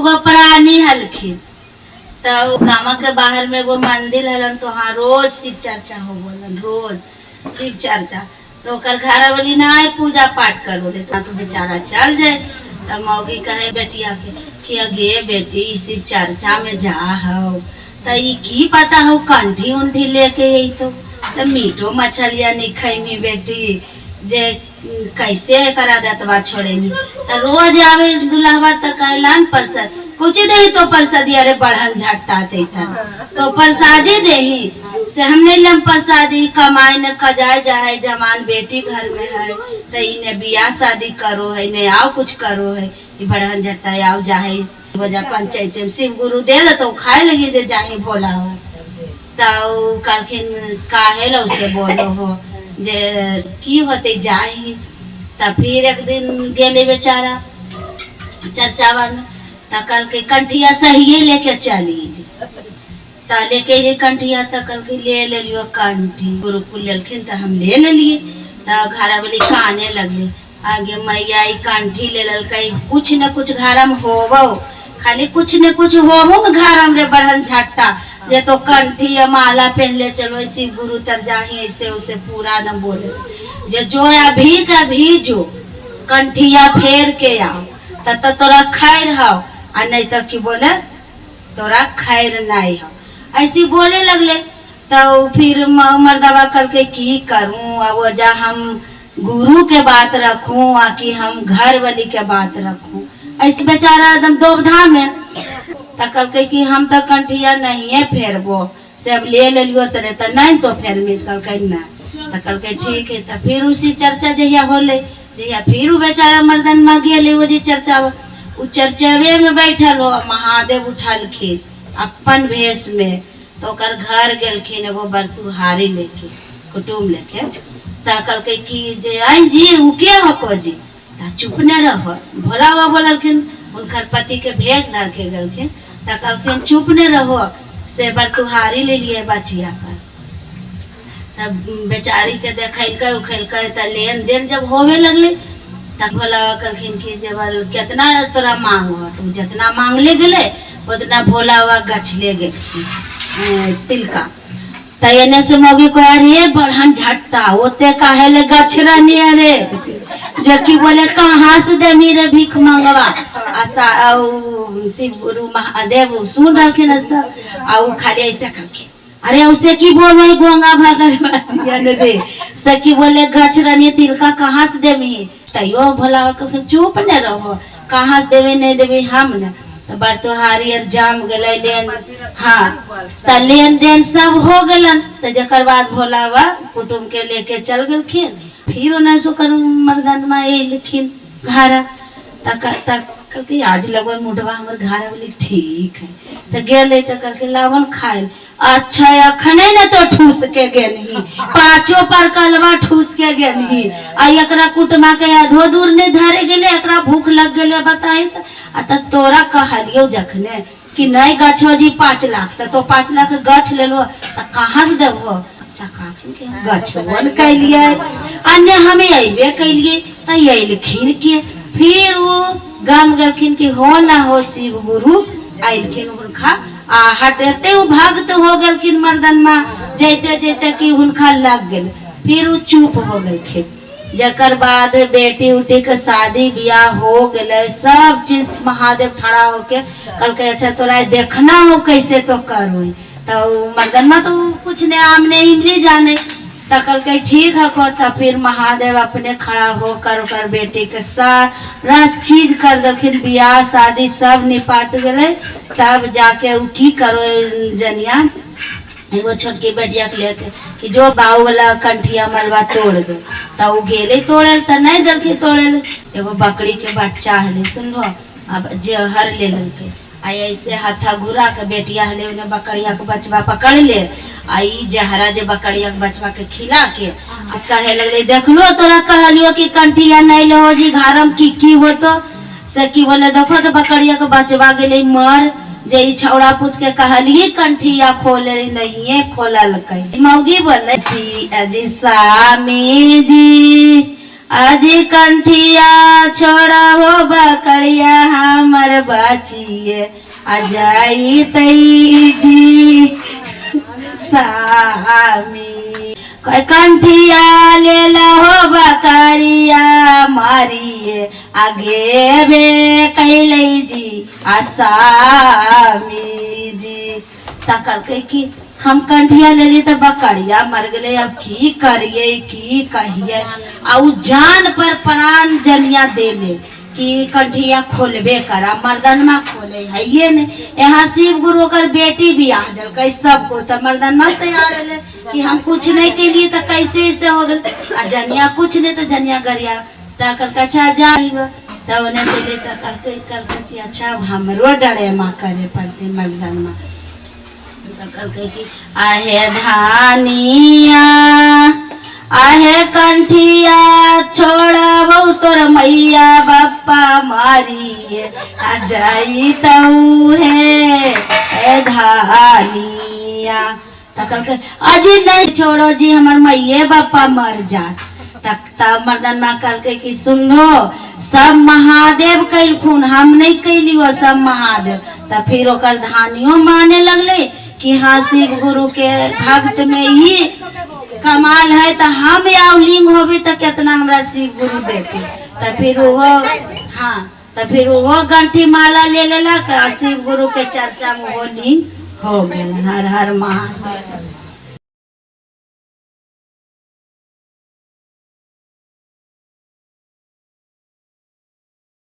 दूगो प्राणी हलखिन। तो गाँव के बाहर में वो मंदिर हलन, तो हाँ रोज शिव चर्चा हो बोलन, रोज शिव चर्चा। तो घर वाली ना पूजा पाठ कर बोले, तो बेचारा चल जाए। तब मौगी कहे बेटिया के कि अगे बेटी शिव चर्चा में जा हो, तो की पता हो कंठी उंठी लेके यही तो मीठो मछलिया नहीं खैमी बेटी, जे कैसे करा देतवा छोड़ेनी। तो रोज आवे दुल्हवा तक कहलान प्रसाद कुछ दे, तो प्रसादी अरे बढ़न झट्टा देता तो प्रसादी दे से हमने लम प्रसादी कमाई न खजाए जाए। जमान बेटी घर में है तो इन्हें बियाह शादी करो है, ने आओ कुछ करो है, बढ़न झट्टा आओ जाए वजह पंचायत में शिव गुरु दे दे तो खाए लगी जे जाही भोला हो। तो कहलखिन काहे लो से बोलो हो जे की होते जाही। तब फिर एक दिन गेले बेचारा चर्चावा में, तो कल के कंठिया सही लेके चली। तो लेके ये कंठिया तो कल के ले लियो कंठी, गुरुकुल लेलखिन तो हम ले लिए। तो घर वाली काने लगले आगे मैया कंठी ले लल कहीं कुछ न कुछ घर में होवो, खाली कुछ न कुछ होवो न घर में बढ़न झट्टा जे तो कंठी या माला पहन ले चलो शिव गुरु तर जाही ऐसे उसे पूरा न बोले जे जो अभी कभी जो कंठिया फेर के आओ तो तोरा खैर हो, और नहीं तो की बोले तोरा खैर नहीं हो, ऐसी बोले लगले। तो फिर मर्दवा करके की करूं, अब जा हम गुरु के बात रखूं आ कि हम घर वाली के बात रखूं, ऐसे बेचारा एकदम दोबधा में। तकल के कि हम तो कंठिया नहीं है फेरबो, सब ले लियो तरे तो नहीं तो फेर मित कल के ना। तकल के ठीक है। तो फिर उसी चर्चा जहिया होले जहिया फिर वो बेचारा मर्दन में गेले वो जी चर्चा, वो चर्चावे में बैठल हो महादेव उठलखिन अपन भेष में। तो ओकर घर गेलखिन एगो बरतुहारी लेके कुटुम लेके। तकल के कि जे आई जी उ के हको जी, चुप न रहो। भोला बाबा बोललखिन उनकर पति के भेष धर के गलखिन। तकलखिन चुप न रहो से बरतुहारी ले लिए बचिया पर। तब बेचारी के देखल उखल त लेन देन जब होवे लगले तब भोला करखिन कि जे बोल कितना तोरा मांग हो, तुम जितना मांग ले गले उतना भोला बाबा गछ ले गए तिलका। तने से मौगी को अरे बढ़न झट्टा ओते काहे ले गछ रहनी अरे जबकि बोले कहाँ से दे मेरे भीख मंगवा। आशा शिव गुरु महादेव सुन रखिन खाली ऐसे करके अरे उसे की बोले गोंगा भागर दे सखी बोले गछ रहनी तिलका कहाँ से देवी। तैयो भोला चुप न रहो, कहाँ से देवे नहीं देवे हम न। तो बरतुहारी जाम गले लेन, हाँ तो लेन देन सब हो गलन। तो जकर बाद भोला बा कुटुम के लेके चल गलखिन। फिर उन्हें सुकर मर्दन में एलखिन घर तक आज लगो मुडवा हमर घर वाली ठीक है। तो गेले तो करके लावन खाए अच्छा अखने न तो ठूस के गेनही पाँचों पर कलवा ठूस के गेनही आ एकरा कुटमा के आधो दूर ने धरे गेले एकरा भूख लग गेले बताई। तो तोरा कहलियो जखने कि नहीं गछो जी 5 लाख तो 5 लाख गछ ले लो तो कहाँ से देबो। अच्छा गछवन कैलिए अन्य हमें अबे कैलिए तो अलिखिन के। फिर वो गाम गलखिन कि हो ना हो शिव गुरु आइलखिन हुनका आ हटते वो भक्त हो गलखिन मर्दन में जैते जैते कि हुनका लग गए। फिर वो चुप हो गलखिन। जकर बाद बेटी उटी के शादी ब्याह हो गए सब चीज महादेव खड़ा होके कल के अच्छा तोरा देखना हो कैसे तो करो। तो मर्दन में तो कुछ ने आमने इमली जाने तकल के ठीक है को। तब फिर महादेव अपने खड़ा होकर ओकर बेटी के सारा चीज कर दखिन ब्याह शादी सब निपाट गए। तब जाके उ की करो जनिया एगो छोटकी बेटिया के लेके कि जो बाऊ वाला कंठिया मलबा तोड़ दे। तो उ गेले तोड़े तो नहीं दलखी तोड़े एगो बकरी के बच्चा हले सुनो अब जहर ले ललके आई ऐसे हाथा घुरा के बेटिया हले उन्हें बकरिया के बचवा पकड़ ले आई जहरा जे बकरिया के बचवा के खिला के कहे लगले देख लो तोरा कहलियो कि कंठिया नहीं लो जी घरम की हो तो से की बोले देखो तो बकरिया के बचवा गेले मर जे छौड़ा पुत के कहलिए कंठिया खोले नहीं है खोलल कई। मौगी बोले जी अजी स्वामी जी अजी कंठिया छोड़ा हो बकरिया हमर बच बाचिए अजाई तई जी सामी कंठिया ले लहो बकरिया मारिए आगे बे कैले जी आसामी जी तकर के कि हम कंठिया ले ली तो बकरिया मर गए अब की करिए की कहिए और जान पर प्राण जनिया दे ले कि कंठिया खोलबे करा मर्दन में खोले है ये ने यहाँ शिव गुरु कर बेटी भी आ दिल कई सबको तो मर्दन में तैयार है कि हम कुछ नहीं के लिए तो कैसे इससे हो गए आ जनिया कुछ नहीं तो जनिया गरिया तकर कछा जाइबा तब उन्हें से ले करके कि अच्छा हमरो डरे माँ करे पड़ते मर्दन में करके कि आहे धानिया आहे कंठिया छोड़ा बहु तोर मैया बापा मारिए आ जाई तऊ है ए धानिया तकल के अजी नहीं छोड़ो जी हमार मैये बापा मर जात तक मर्दन मा करके कि सुन लो सब महादेव कैल खून हम नहीं कैली वो सब महादेव तब फिर ओकर धानियों माने लगले कि हाँ शिव गुरु के भक्त में ही कमाल है तो हम यावलिंग होबी तो कितना हमरा शिव गुरु देते तो फिर वो हाँ तो फिर वो गंठी माला ले लेला शिव गुरु के चर्चा में वो लिंग हो गए हर हर महादेव।